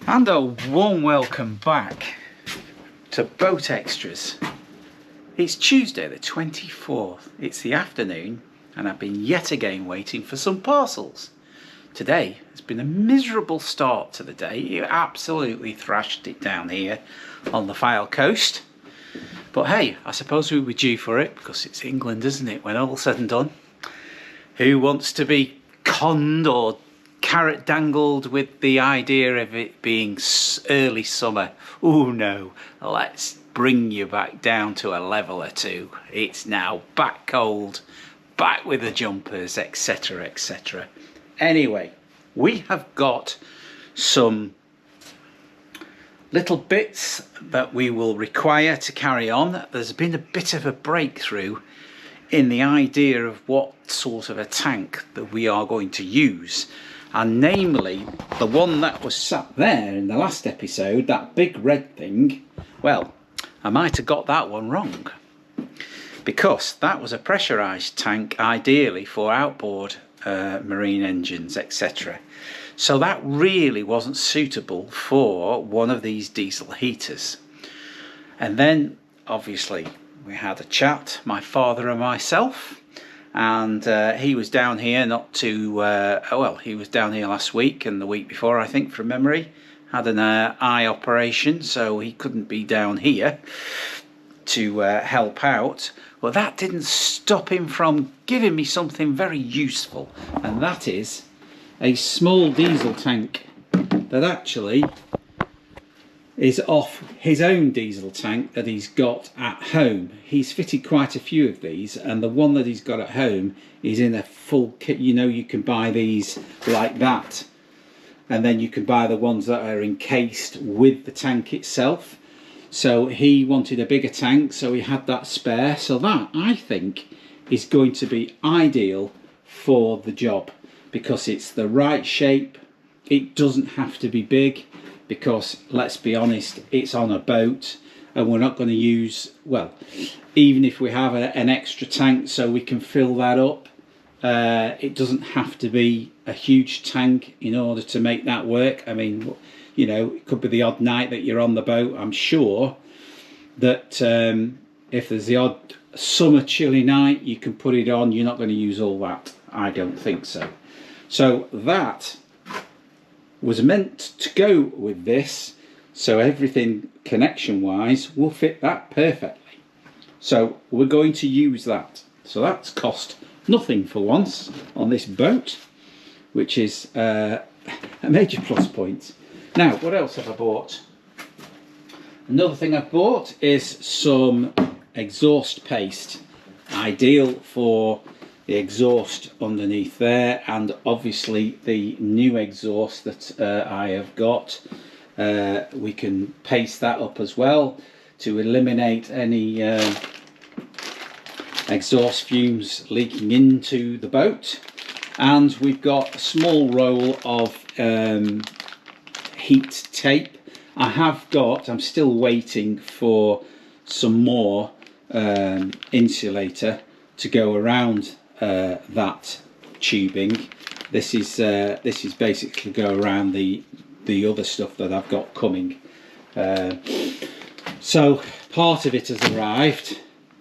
And a warm welcome back to Boat Extras. It's Tuesday the 24th, it's the afternoon, and I've been yet again waiting for some parcels. Today has been a miserable start to the day. You absolutely thrashed it down here on the Fylde coast. But hey, I suppose we were due for it because it's England, isn't it, when all's said and done. Who wants to be conned or carrot dangled with the idea of it being early summer? Oh no, let's bring you back down to a level or two. It's now back cold, back with the jumpers, etc, etc. Anyway, we have got some little bits that we will require to carry on. There's been a bit of a breakthrough in the idea of what sort of a tank that we are going to use, and namely the one that was sat there in the last episode, that big red thing. Well, I might have got that one wrong, because that was a pressurized tank ideally for outboard marine engines, etc. So that really wasn't suitable for one of these diesel heaters. And then obviously we had a chat, my father and myself, and he was down here he was down here last week and the week before, I think, from memory. Had an eye operation, so he couldn't be down here to help out. Well, that didn't stop him from giving me something very useful, and that is a small diesel tank that actually is off his own diesel tank that he's got at home. He's fitted quite a few of these, and the one that he's got at home is in a full kit. You know, you can buy these like that, and then you can buy the ones that are encased with the tank itself. So he wanted a bigger tank, so he had that spare. So that, I think, is going to be ideal for the job, because it's the right shape. It doesn't have to be big, because let's be honest, it's on a boat and we're not going to use, well, even if we have an extra tank so we can fill that up, it doesn't have to be a huge tank in order to make that work. I mean, you know, it could be the odd night that you're on the boat. I'm sure that if there's the odd summer chilly night, you can put it on. You're not going to use all that. I don't think so. So that was meant to go with this, so everything connection wise will fit that perfectly. So we're going to use that. So that's cost nothing for once on this boat, which is a major plus point. Now, what else have I bought? Another thing I've bought is some exhaust paste, ideal for the exhaust underneath there, and obviously the new exhaust that I have got. We can paste that up as well to eliminate any exhaust fumes leaking into the boat. And we've got a small roll of heat tape. I'm still waiting for some more insulator to go around that tubing. This is basically go around the other stuff that I've got coming. So part of it has arrived,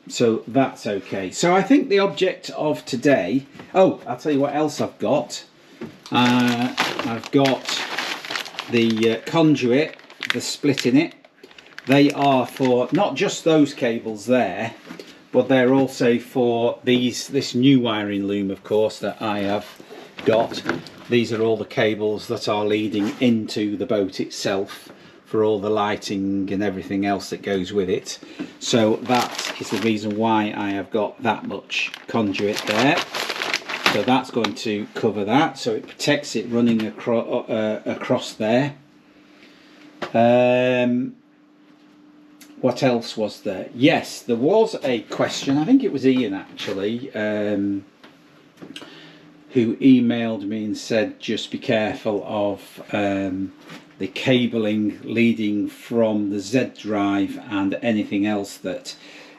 so that's okay. So I think the object of today, oh, I'll tell you what else I've got. I've got the conduit, the split in it. They are for not just those cables there, but they're also for this new wiring loom, of course, that I have got. These are all the cables that are leading into the boat itself for all the lighting and everything else that goes with it. So that is the reason why I have got that much conduit there. So that's going to cover that, so it protects it running across there. What else was there? Yes, there was a question, I think it was Ian actually, who emailed me and said just be careful of the cabling leading from the Z drive and anything else that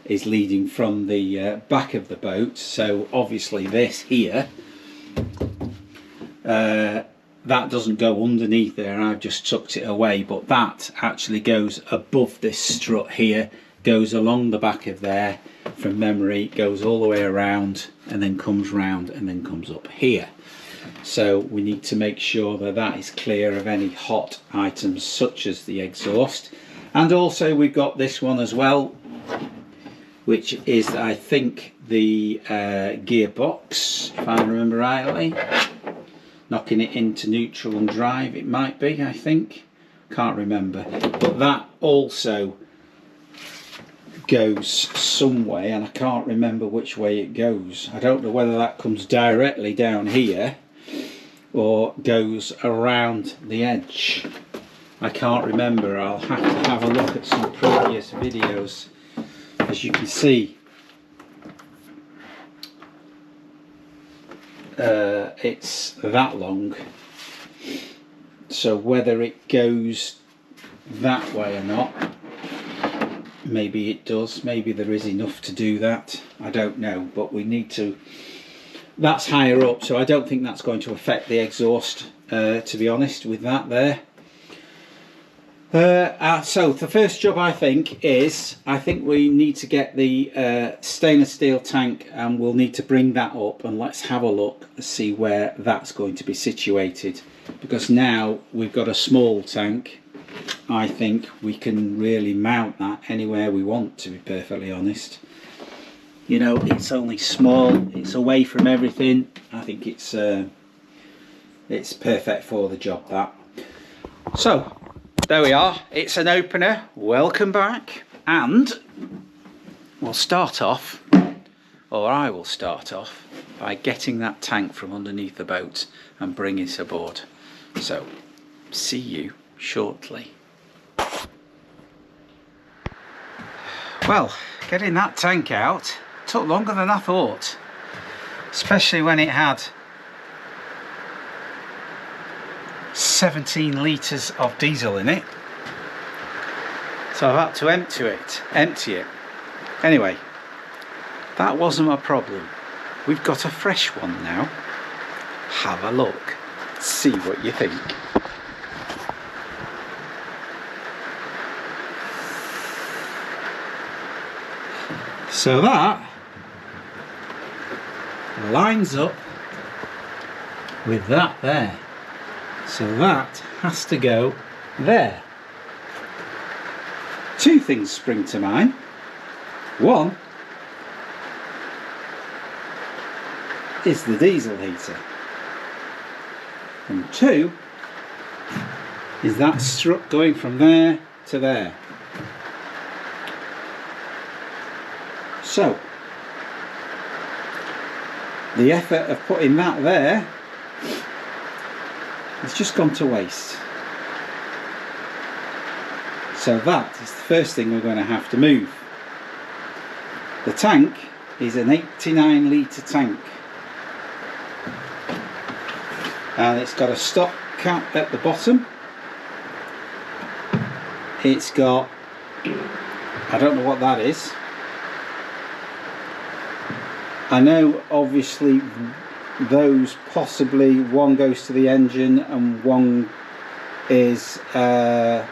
is leading from the back of the boat. So obviously this here that doesn't go underneath there, I've just tucked it away, but that actually goes above this strut here, goes along the back of there from memory, goes all the way around and then comes round and then comes up here. So we need to make sure that that is clear of any hot items such as the exhaust. And also we've got this one as well, which is, I think, the gearbox, if I remember rightly. Knocking it into neutral and drive, it might be, I think. Can't remember. But that also goes some way, and I can't remember which way it goes. I don't know whether that comes directly down here or goes around the edge. I can't remember. I'll have to have a look at some previous videos. As you can see, it's that long, so whether it goes that way or not, maybe it does, maybe there is enough to do that, I don't know, but we need to, that's higher up, so I don't think that's going to affect the exhaust, to be honest with that there. So the first job I think we need to get the stainless steel tank, and we'll need to bring that up and let's have a look and see where that's going to be situated, because now we've got a small tank. I think we can really mount that anywhere we want, to be perfectly honest. You know, it's only small, it's away from everything. I think it's perfect for the job, that. So there we are, it's an opener. Welcome back, and we'll start off, or I will start off, by getting that tank from underneath the boat and bringing it aboard. So, see you shortly. Well, getting that tank out took longer than I thought, especially when it had 17 litres of diesel in it, so I've had to empty it. Anyway, that wasn't a problem. We've got a fresh one now. Have a look, see what you think. So that lines up with that there. So that has to go there. Two things spring to mind. One is the diesel heater, and two is that strut going from there to there. So the effort of putting that there, it's just gone to waste. So that is the first thing we're going to have to move. The tank is an 89 litre tank, and it's got a stop cap at the bottom. It's got, I don't know what that is. I know obviously those, possibly one goes to the engine and one is well,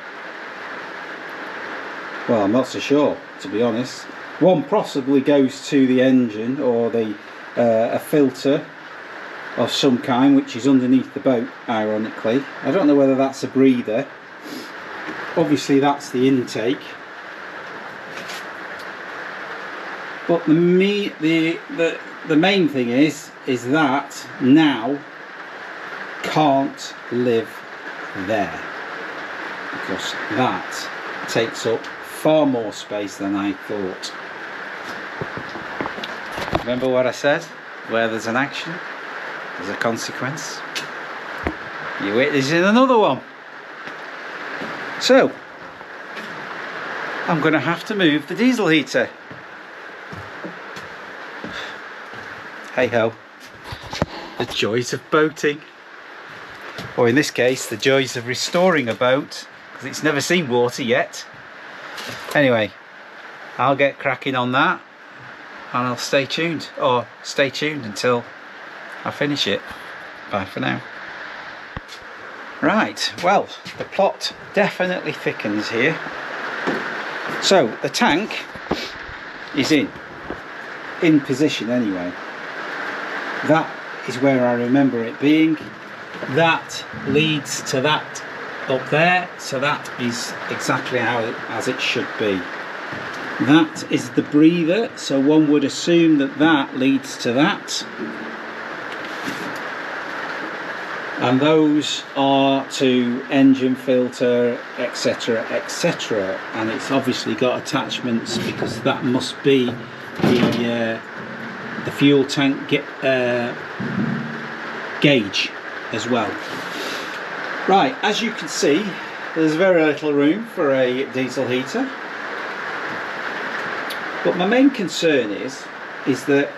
I'm not so sure, to be honest. One possibly goes to the engine, or the a filter of some kind which is underneath the boat, ironically. I don't know whether that's a breather. Obviously that's the intake, but the main thing is that now can't live there, because that takes up far more space than I thought. Remember what I said? Where there's an action, there's a consequence. You witnessing another one. So I'm going to have to move the diesel heater. Hey ho, the joys of boating, or in this case the joys of restoring a boat, because it's never seen water yet. Anyway, I'll get cracking on that, and I'll stay tuned until I finish it. Bye for now. Right, well, the plot definitely thickens here. So the tank is in position anyway. That is where I remember it being. That leads to that up there, so that is exactly as it should be. That is the breather, so one would assume that that leads to that. And those are to engine filter, etc, etc, and it's obviously got attachments because that must be the fuel tank gauge as well. Right, as you can see, there's very little room for a diesel heater, but my main concern is that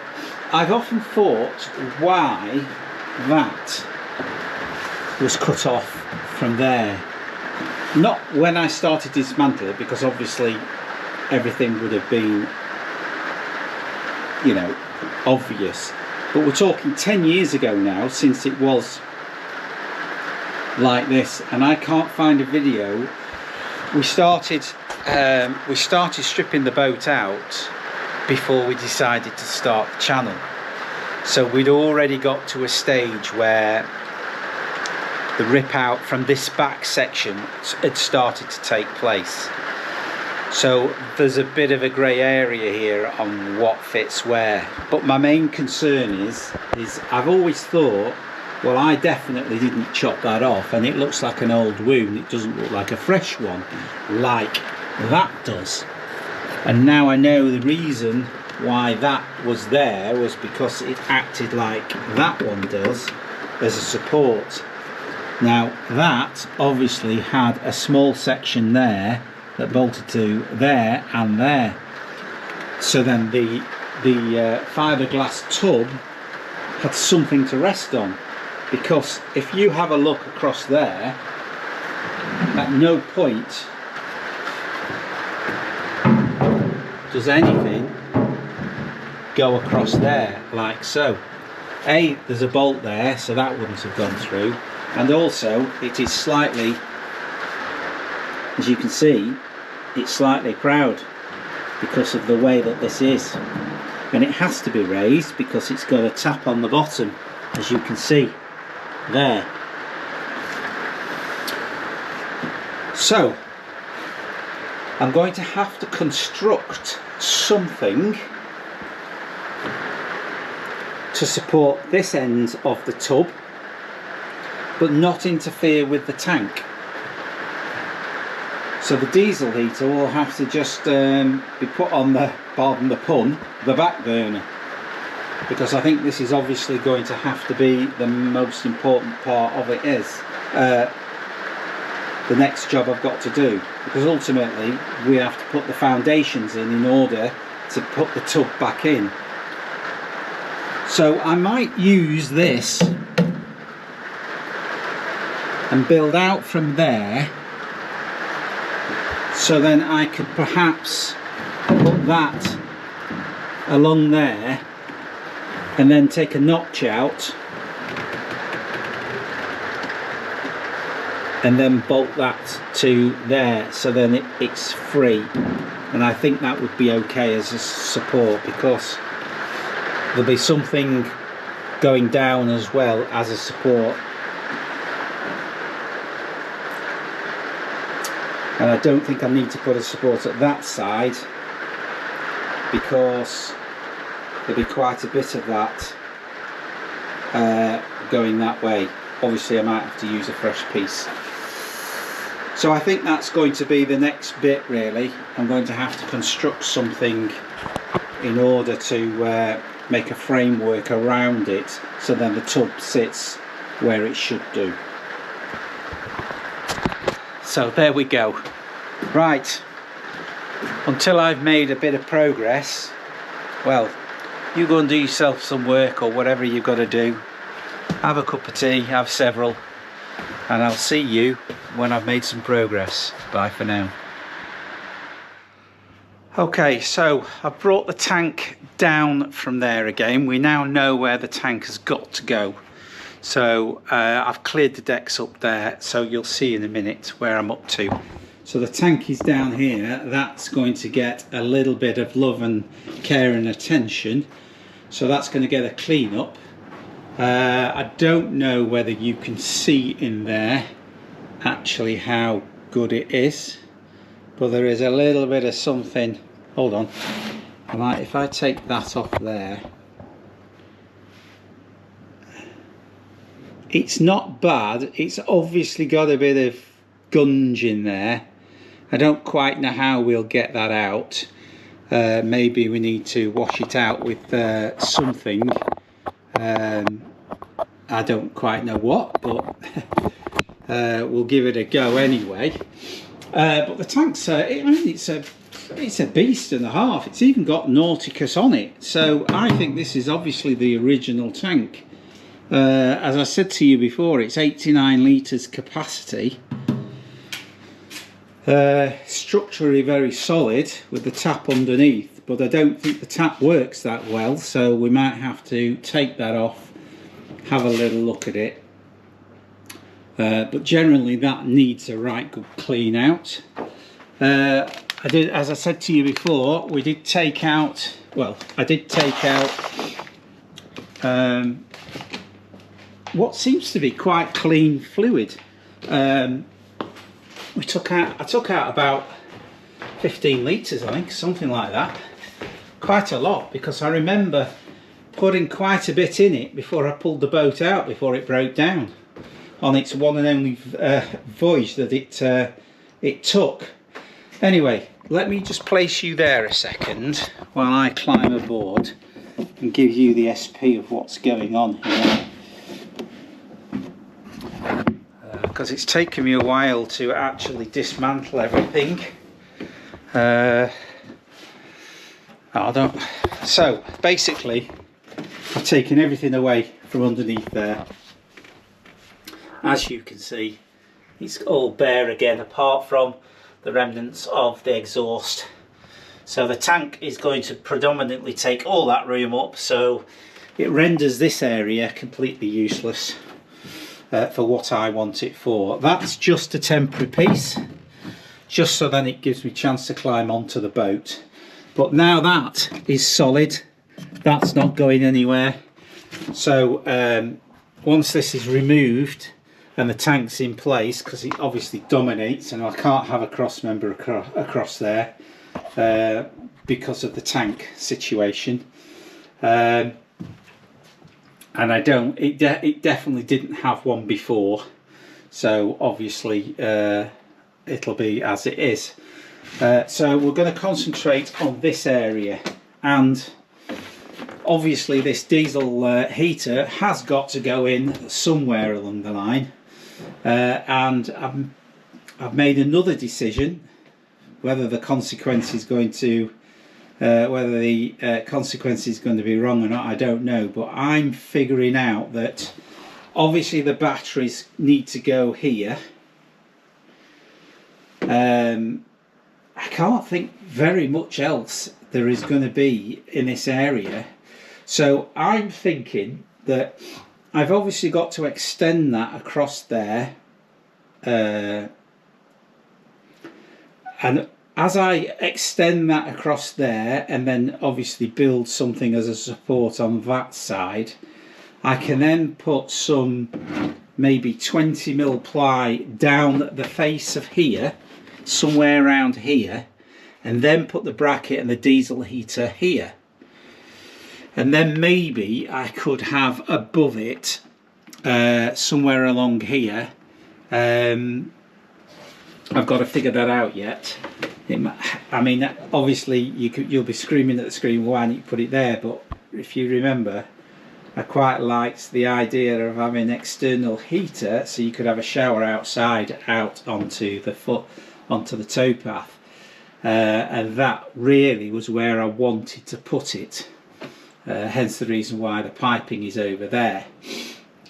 I've often thought why that was cut off from there. Not when I started to dismantle it, because obviously everything would have been, you know, obvious, but we're talking 10 years ago now since it was like this, and I can't find a video. We started stripping the boat out before we decided to start the channel, so we'd already got to a stage where the rip out from this back section had started to take place. So there's a bit of a grey area here on what fits where. But my main concern is I've always thought, well, I definitely didn't chop that off, and it looks like an old wound. It doesn't look like a fresh one like that does. And now I know the reason why that was there was because it acted like that one does as a support. Now that obviously had a small section there that bolted to there and there, so then the fiberglass tub had something to rest on, because if you have a look across there, at no point does anything go across there like so. There's a bolt there, so that wouldn't have gone through. And also it is slightly, as you can see, it's slightly proud because of the way that this is, and it has to be raised because it's got a tap on the bottom, as you can see there. So I'm going to have to construct something to support this end of the tub but not interfere with the tank. So the diesel heater will have to just be put on the, pardon the pun, the back burner, because I think this is obviously going to have to be the most important part of it, is the next job I've got to do, because ultimately we have to put the foundations in order to put the tub back in. So I might use this and build out from there, so then I could perhaps put that along there and then take a notch out and then bolt that to there, so then it's free. And I think that would be okay as a support, because there'll be something going down as well as a support. And I don't think I need to put a support at that side, because there'll be quite a bit of that going that way. Obviously I might have to use a fresh piece. So I think that's going to be the next bit, really. I'm going to have to construct something in order to make a framework around it, so then the tub sits where it should do. So there we go. Right, until I've made a bit of progress, well, you go and do yourself some work or whatever you've got to do. Have a cup of tea, have several, and I'll see you when I've made some progress. Bye for now. Okay, so I've brought the tank down from there again. We now know where the tank has got to go. So I've cleared the decks up there, so you'll see in a minute where I'm up to. So the tank is down here. That's going to get a little bit of love and care and attention. So that's going to get a clean up. I don't know whether you can see in there actually how good it is, but there is a little bit of something. Hold on, if I take that off there, it's not bad. It's obviously got a bit of gunge in there. I don't quite know how we'll get that out. Maybe we need to wash it out with something. I don't quite know what, but we'll give it a go anyway. But the tank's it's a beast and a half. It's even got Nauticus on it, so I think this is obviously the original tank. As I said to you before, it's 89 litres capacity. Structurally very solid with the tap underneath, but I don't think the tap works that well, so we might have to take that off, have a little look at it. But generally that needs a right good clean out. As I said to you before, we did take out, well, I did take out what seems to be quite clean fluid. I took out about 15 litres, I think, something like that. Quite a lot, because I remember putting quite a bit in it before I pulled the boat out, before it broke down on its one and only voyage that it took. Anyway, let me just place you there a second while I climb aboard and give you the SP of what's going on here. Because it's taken me a while to actually dismantle everything. So basically I've taken everything away from underneath there. As you can see, it's all bare again apart from the remnants of the exhaust. So the tank is going to predominantly take all that room up, so it renders this area completely useless for what I want it for. That's just a temporary piece, just so then it gives me a chance to climb onto the boat. But now that is solid, that's not going anywhere. So once this is removed and the tank's in place, because it obviously dominates and I can't have a cross member across there because of the tank situation, and it definitely didn't have one before, so obviously it'll be as it is. So we're going to concentrate on this area, and obviously this diesel heater has got to go in somewhere along the line, and I've made another decision. Whether the consequence is going to be wrong or not, I don't know, but I'm figuring out that obviously the batteries need to go here. I can't think very much else there is going to be in this area, so I'm thinking that I've obviously got to extend that across there, and as I extend that across there and then obviously build something as a support on that side, I can then put some maybe 20mm ply down the face of here, somewhere around here, and then put the bracket and the diesel heater here. And then maybe I could have above it somewhere along here. I've got to figure that out yet. I mean, obviously you'll be screaming at the screen, why didn't you put it there? But if you remember, I quite liked the idea of having an external heater, so you could have a shower outside, out onto the towpath, and that really was where I wanted to put it. Hence the reason why the piping is over there.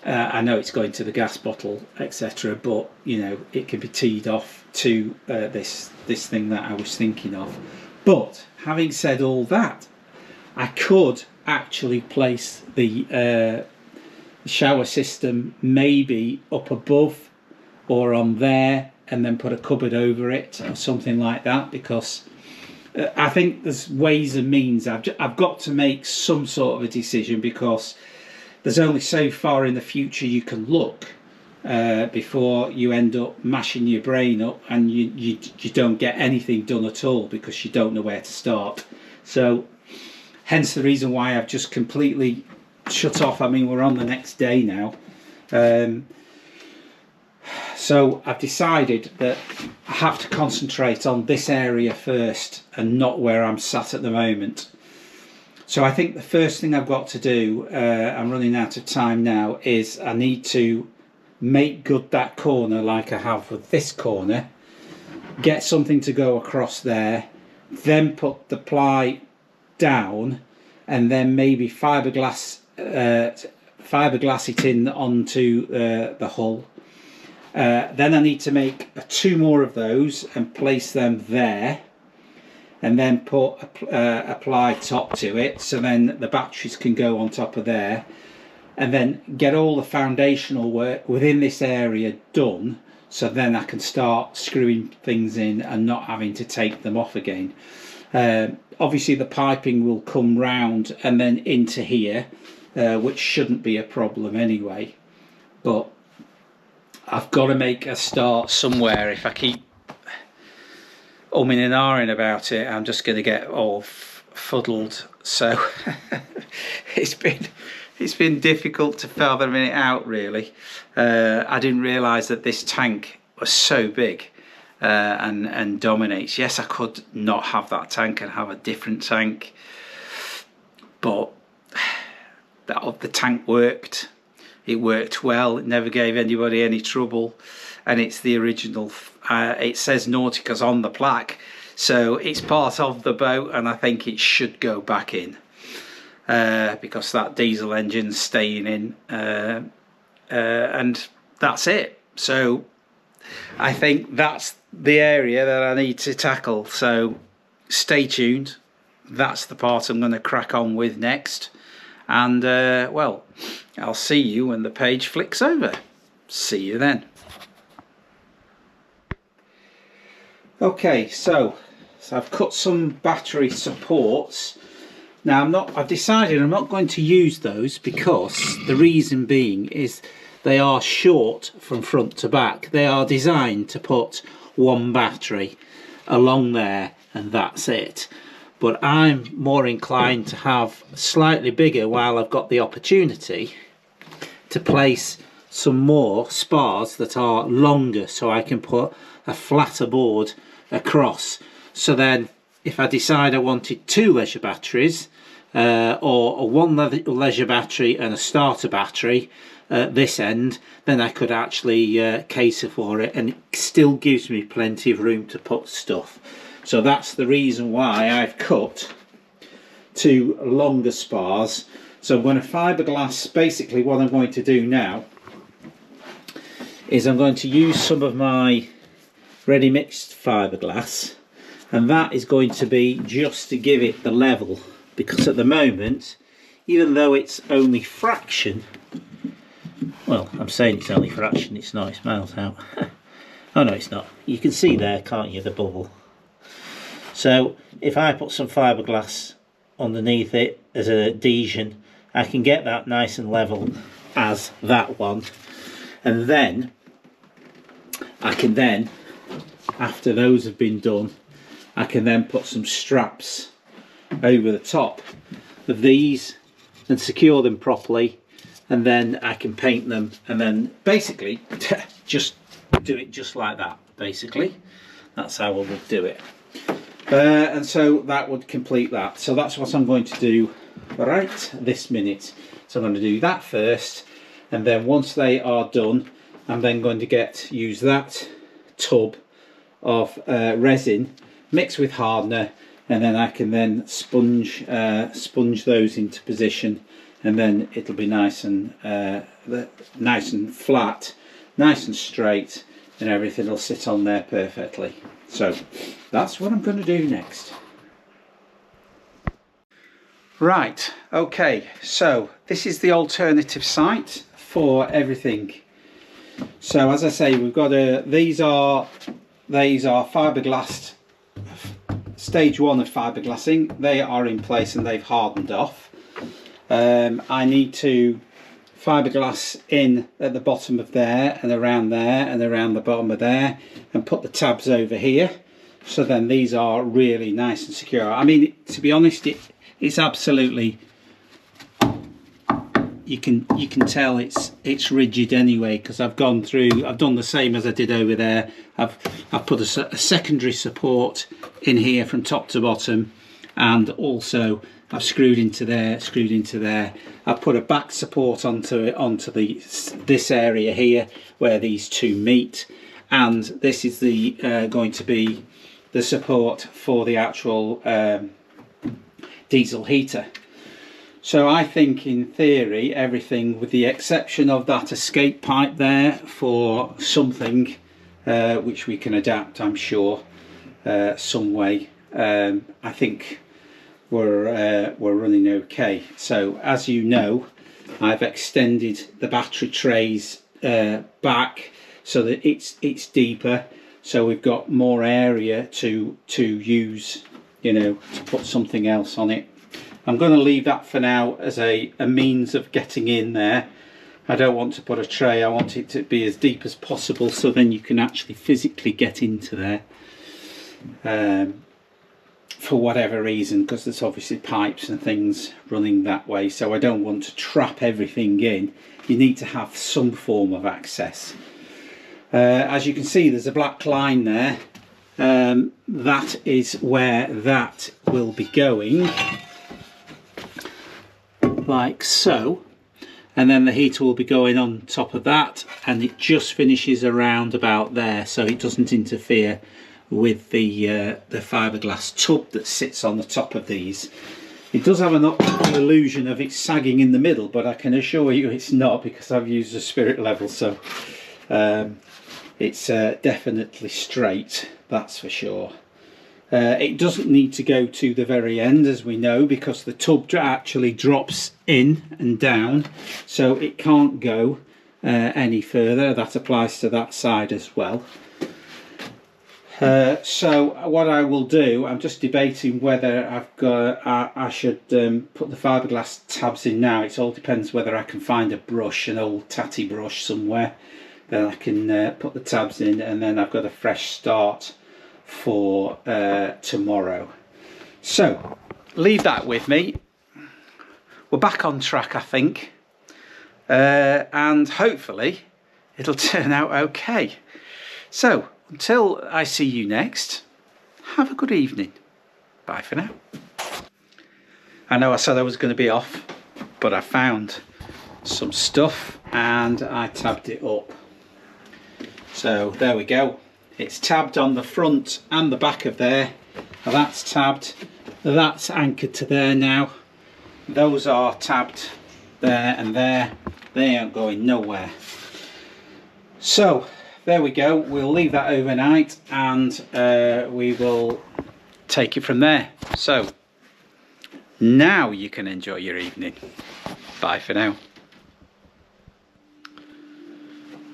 I know it's going to the gas bottle, etc., but you know, it can be teed off to this thing that I was thinking of. But having said all that, I could actually place the the shower system maybe up above or on there, and then put a cupboard over it or something like that, because I think there's ways and means. I've got to make some sort of a decision, because there's only so far in the future you can look before you end up mashing your brain up and you don't get anything done at all, because you don't know where to start. So hence the reason why I've just completely shut off. I mean, we're on the next day now. So I've decided that I have to concentrate on this area first and not where I'm sat at the moment. So I think the first thing I've got to do, I'm running out of time now, is I need to make good that corner like I have with this corner, get something to go across there, then put the ply down, and then maybe fiberglass it in onto the hull. Then I need to make 2 more of those and place them there, and then put a ply top to it, so then the batteries can go on top of there, and then get all the foundational work within this area done, so then I can start screwing things in and not having to take them off again. Obviously the piping will come round and then into here, which shouldn't be a problem anyway, but I've got to make a start somewhere. If I keep umming and ahhing about it, I'm just going to get all fuddled. So it's been difficult to fathom it out, really. I didn't realise that this tank was so big and dominates. Yes, I could not have that tank and have a different tank, but the tank worked. It worked well. It never gave anybody any trouble, and it's the original. It says Nauticus on the plaque, so it's part of the boat, and I think it should go back in because that diesel engine's staying in, and that's it. So I think that's the area that I need to tackle. So stay tuned. That's the part I'm going to crack on with next. And well, I'll see you when the page flicks over. See you then. Okay, so I've cut some battery supports. Now I've decided I'm not going to use those, because the reason being is they are short from front to back. They are designed to put one battery along there and that's it. But I'm more inclined to have slightly bigger, while I've got the opportunity to place some more spars that are longer, so I can put a flatter board across. So then if I decide I wanted 2 leisure batteries, or one leisure battery and a starter battery at this end, then I could actually cater for it, and it still gives me plenty of room to put stuff. So that's the reason why I've cut 2 longer spars. So I'm going to fiberglass. Basically what I'm going to do now is I'm going to use some of my ready mixed fiberglass, and that is going to be just to give it the level, because at the moment, even though it's only fraction, well, I'm saying it's only fraction, it's not, it's miles out. Oh no, it's not. You can see there, can't you, the bubble. So if I put some fiberglass underneath it as an adhesion, I can get that nice and level as that one, and then I can then, after those have been done, I can then put some straps over the top of these and secure them properly, and then I can paint them, and then basically just do it just like that. Basically that's how I would do it. And so that would complete that. So that's what I'm going to do right this minute. So I'm going to do that first, and then once they are done, I'm then going to use that tub of resin mixed with hardener, and then I can then sponge those into position, and then it'll be nice and flat, nice and straight, and everything will sit on there perfectly. So that's what I'm going to do next. Right, okay, so this is the alternative site for everything. So as I say, we've got these are fiberglass, stage 1 of fiberglassing. They are in place and they've hardened off. I need to fiberglass in at the bottom of there and around the bottom of there, and put the tabs over here, so then these are really nice and secure. I mean, to be honest, it's absolutely, you can tell it's rigid anyway, because I've done the same as I did over there. I've put a secondary support in here from top to bottom, and also I've screwed into there. I've put a back support onto this area here where these two meet, and this is going to be the support for the actual diesel heater. So I think in theory everything, with the exception of that escape pipe there for something which we can adapt, I'm sure, some way, I think we're running okay. So as you know, I've extended the battery trays back so that it's deeper, so we've got more area to use, you know, to put something else on it. I'm going to leave that for now as a means of getting in there. I don't want to put a tray, I want it to be as deep as possible, so then you can actually physically get into there. For whatever reason, because there's obviously pipes and things running that way, so I don't want to trap everything in. You need to have some form of access. As you can see, there's a black line there. That is where that will be going, like so, and then the heater will be going on top of that, and it just finishes around about there, so it doesn't interfere with the fiberglass tub that sits on the top of these. It does have an optical illusion of it sagging in the middle, but I can assure you it's not, because I've used a spirit level, so it's definitely straight, that's for sure. It doesn't need to go to the very end, as we know, because the tub actually drops in and down, so it can't go any further. That applies to that side as well. So what I will do, I'm just debating whether I should put the fiberglass tabs in now. It all depends whether I can find a brush, an old tatty brush somewhere, then I can put the tabs in, and then I've got a fresh start for tomorrow. So leave that with me. We're back on track, I think, and hopefully it'll turn out okay. So until I see you next, have a good evening. Bye for now. I know I said I was going to be off, but I found some stuff and I tabbed it up. So there we go. It's tabbed on the front and the back of there. Now that's tabbed. That's anchored to there now. Those are tabbed there and there. They aren't going nowhere. So there we go. We'll leave that overnight and we will take it from there. So now you can enjoy your evening. Bye for now.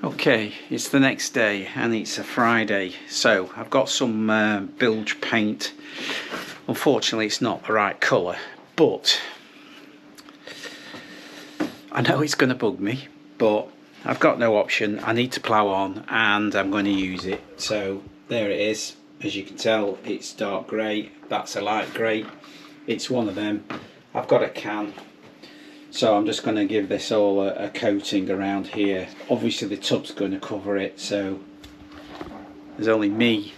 Okay, it's the next day and it's a Friday, so I've got some bilge paint. Unfortunately it's not the right colour, but I know it's going to bug me, but I've got no option. I need to plough on and I'm going to use it. So there it is. As you can tell, it's dark grey, that's a light grey. It's one of them. I've got a can, so I'm just going to give this all a coating around here. Obviously the tub's going to cover it, so there's only me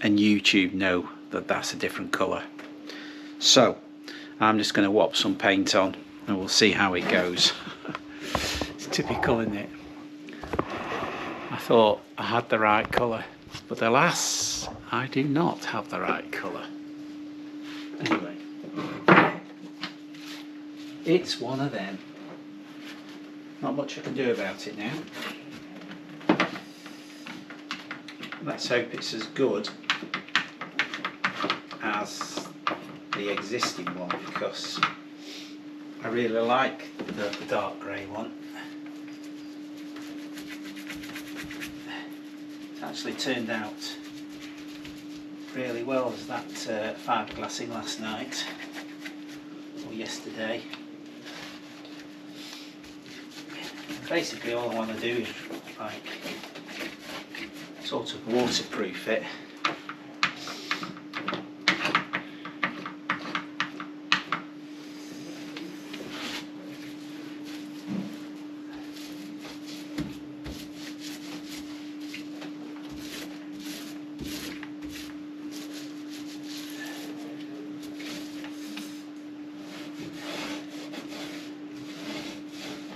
and YouTube know that that's a different colour. So I'm just going to whop some paint on and we'll see how it goes. It's typical, isn't it? I thought I had the right colour, but alas, I do not have the right colour. Anyway, it's one of them. Not much I can do about it now. Let's hope it's as good as the existing one, because I really like the dark grey one. actually turned out really well as that fiberglassing last night or yesterday. Basically all I want to do is like sort of waterproof it.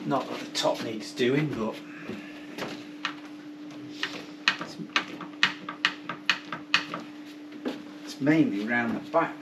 Not that the top needs doing, but it's mainly round the back.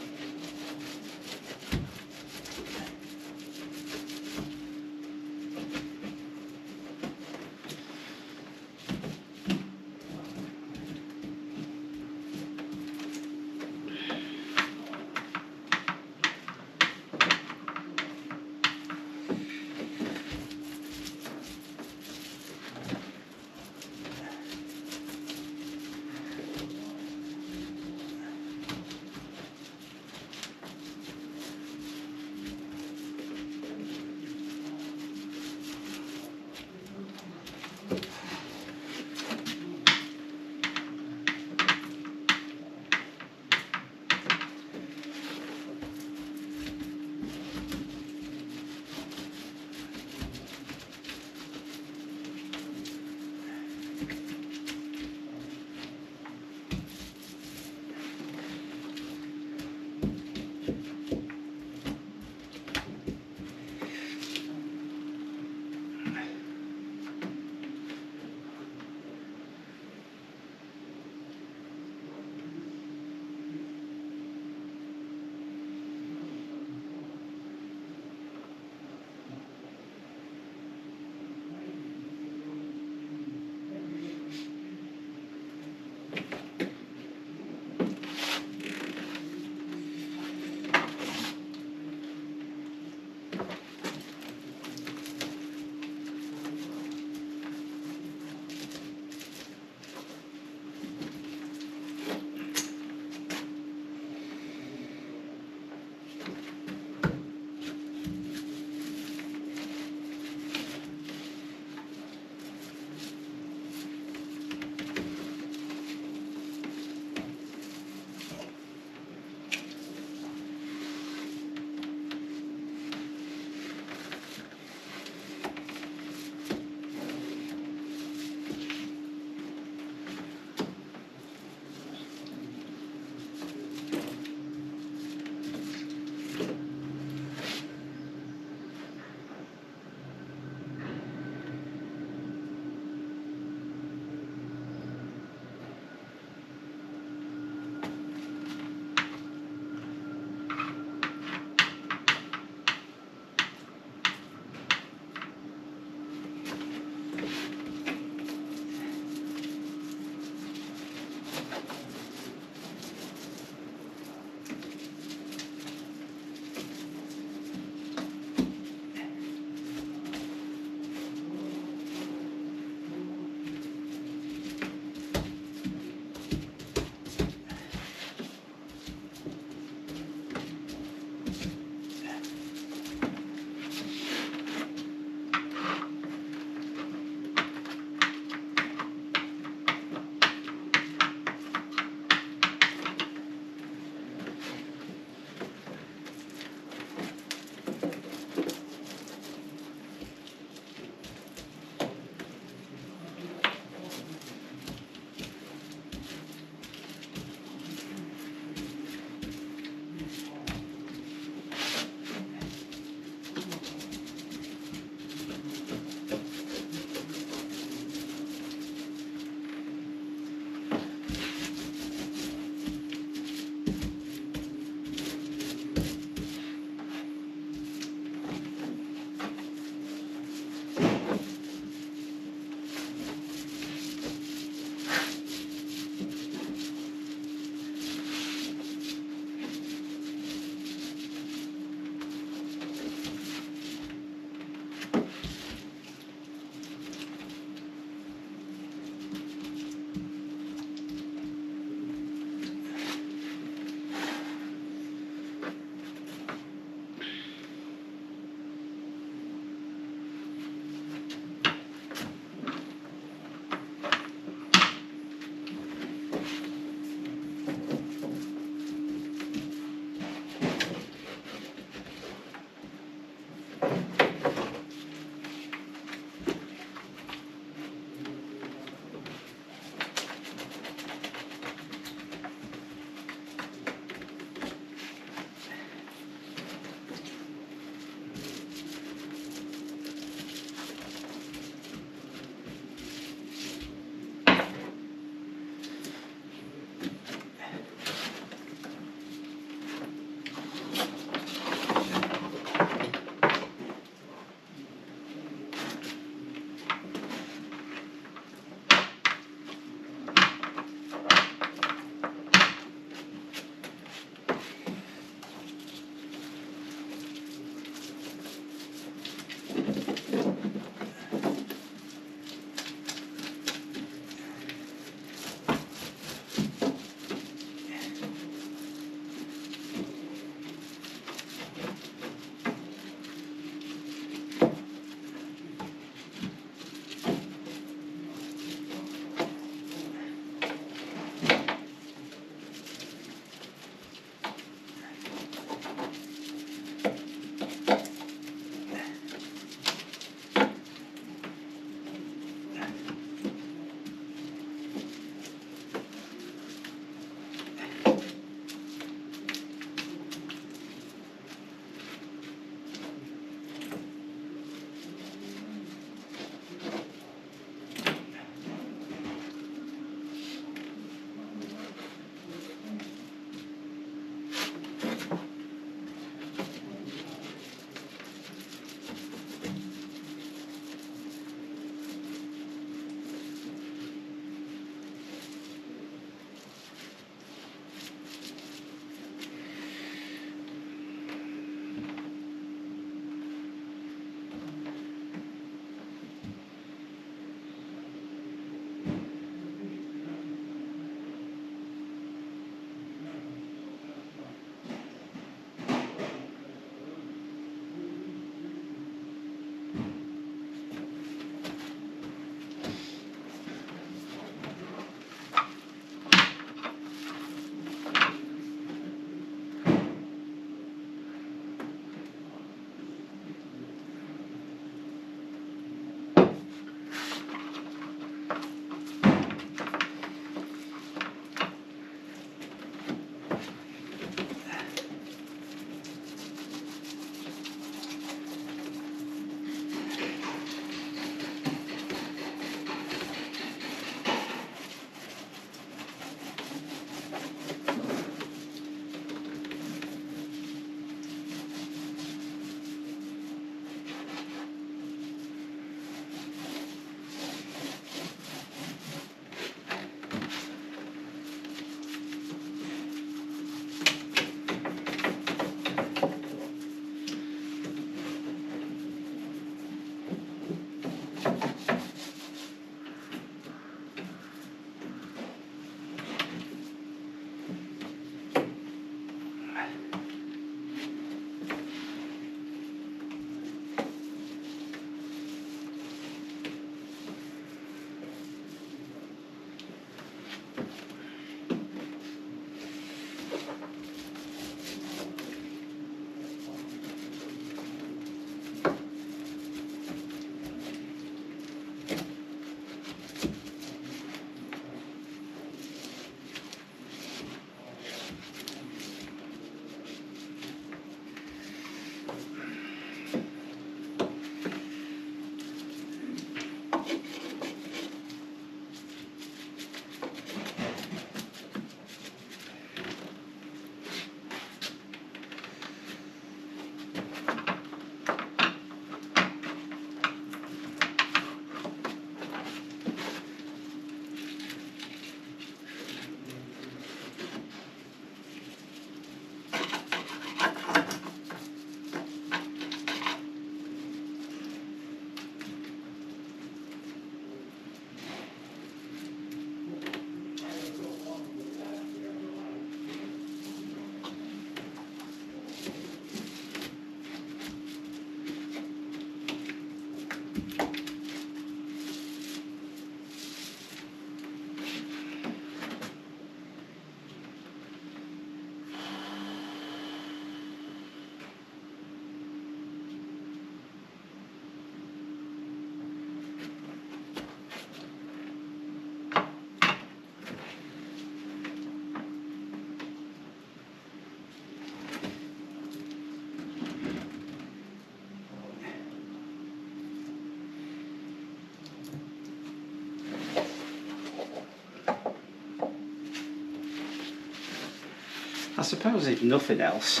I suppose if nothing else,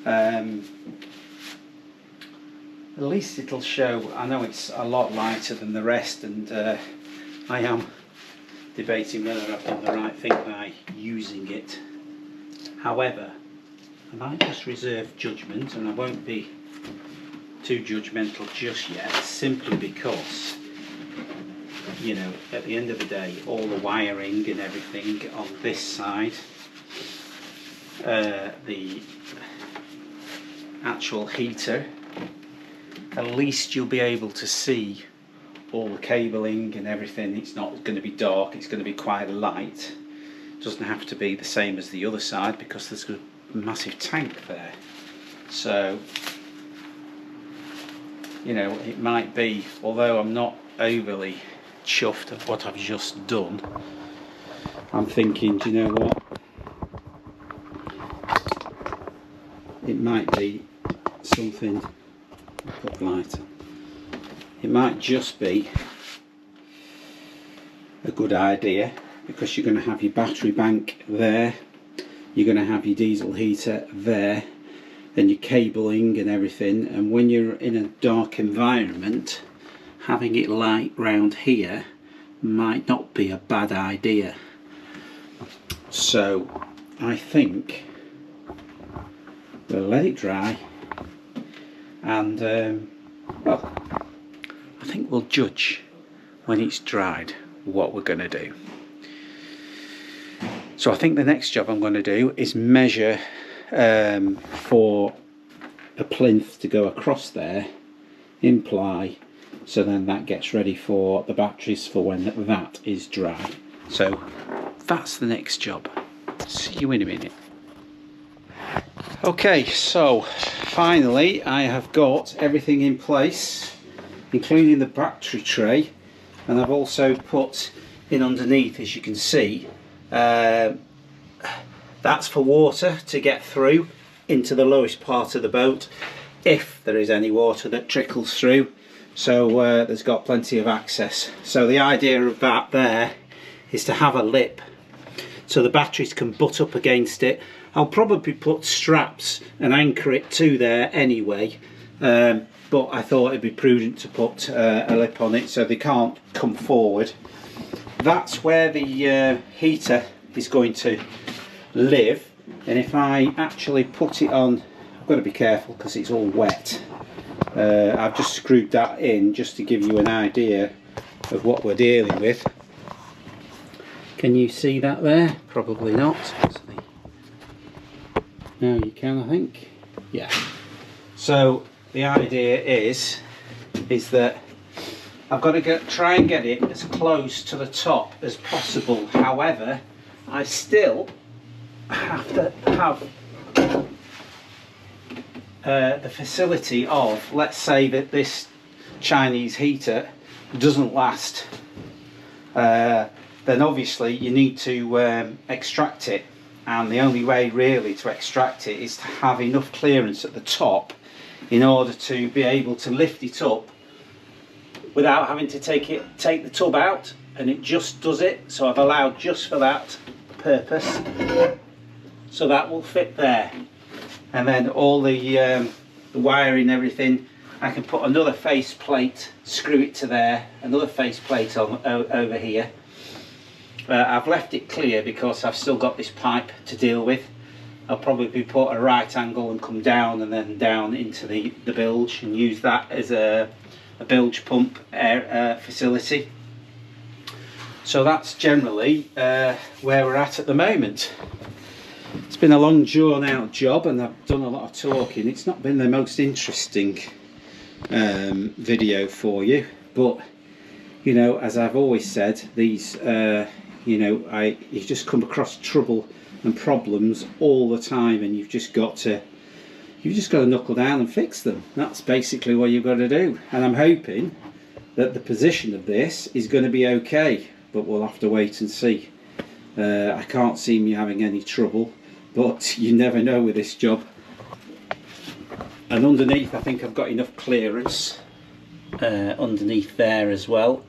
at least it'll show. I know it's a lot lighter than the rest, and I am debating whether I've done the right thing by using it. However, I might just reserve judgment, and I won't be too judgmental just yet, simply because, you know, at the end of the day, all the wiring and everything on this side, the actual heater, at least you'll be able to see all the cabling and everything. It's not going to be dark, it's going to be quite light. It doesn't have to be the same as the other side because there's a massive tank there. So, you know, it might be, although I'm not overly chuffed at what I've just done, I'm thinking, do you know what? It might be something, put light on. It might just be a good idea, because you're going to have your battery bank there, you're going to have your diesel heater there, and your cabling and everything, and when you're in a dark environment, having it light round here might not be a bad idea. So I think we'll let it dry, and well, I think we'll judge when it's dried what we're going to do. So I think the next job I'm going to do is measure for a plinth to go across there in ply, so then that gets ready for the batteries for when that is dry. So that's the next job. See you in a minute. Okay, so finally I have got everything in place, including the battery tray, and I've also put in underneath, as you can see, that's for water to get through into the lowest part of the boat, if there is any water that trickles through. So there's got plenty of access. So the idea of that there is to have a lip so the batteries can butt up against it. I'll probably put straps and anchor it to there anyway, but I thought it'd be prudent to put a lip on it so they can't come forward. That's where the heater is going to live, and if I actually put it on, I've got to be careful because it's all wet. I've just screwed that in just to give you an idea of what we're dealing with. Can you see that there? Probably not. Now you can, I think. Yeah. So the idea is that I've got to try and get it as close to the top as possible. However, I still have to have the facility of, let's say that this Chinese heater doesn't last, then obviously you need to extract it, and the only way really to extract it is to have enough clearance at the top in order to be able to lift it up without having to take the tub out, and it just does it. So I've allowed just for that purpose, so that will fit there, and then all the wiring and everything, I can put another face plate, screw it to there, another face plate on over here. I've left it clear because I've still got this pipe to deal with. I'll probably put a right angle and come down and then down into the bilge and use that as a bilge pump air facility. So that's generally where we're at the moment. It's been a long drawn out job and I've done a lot of talking. It's not been the most interesting video for you, but you know, as I've always said, these you know, you just come across trouble and problems all the time, and you've just got to knuckle down and fix them. That's basically what you've got to do, and I'm hoping that the position of this is going to be okay, but we'll have to wait and see. I can't see me having any trouble, but you never know with this job. And underneath, I think I've got enough clearance underneath there as well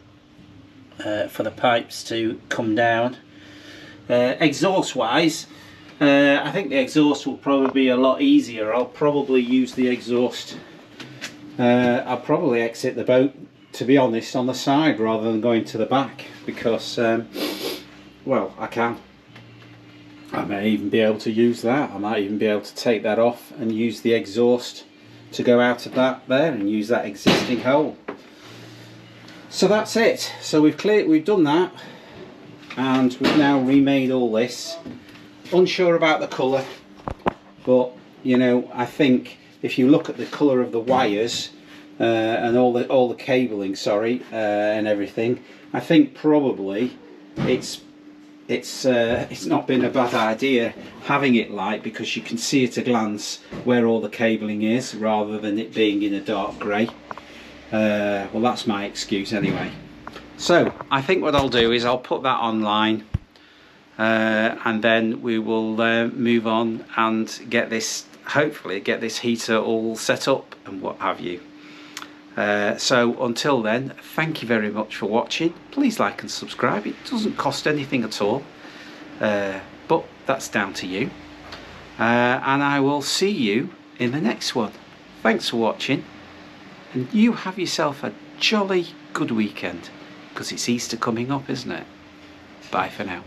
for the pipes to come down. Exhaust wise, I think the exhaust will probably be a lot easier. I'll probably use the exhaust. I'll probably exit the boat, to be honest, on the side rather than going to the back, because well, I can. I may even be able to use that. I might even be able to take that off and use the exhaust to go out of that there and use that existing hole. So that's it. So we've done that, and we've now remade all this. Unsure about the colour, but you know, I think if you look at the colour of the wires and all the cabling, sorry, and everything, I think probably it's not been a bad idea having it light, because you can see at a glance where all the cabling is rather than it being in a dark grey. Well, that's my excuse anyway. So I think what I'll do is I'll put that online, and then we will move on and get this, hopefully get this heater all set up and what have you. So until then, thank you very much for watching. Please like and subscribe. It doesn't cost anything at all, but that's down to you. And I will see you in the next one. Thanks for watching, and you have yourself a jolly good weekend, because it's Easter coming up, isn't it? Bye for now.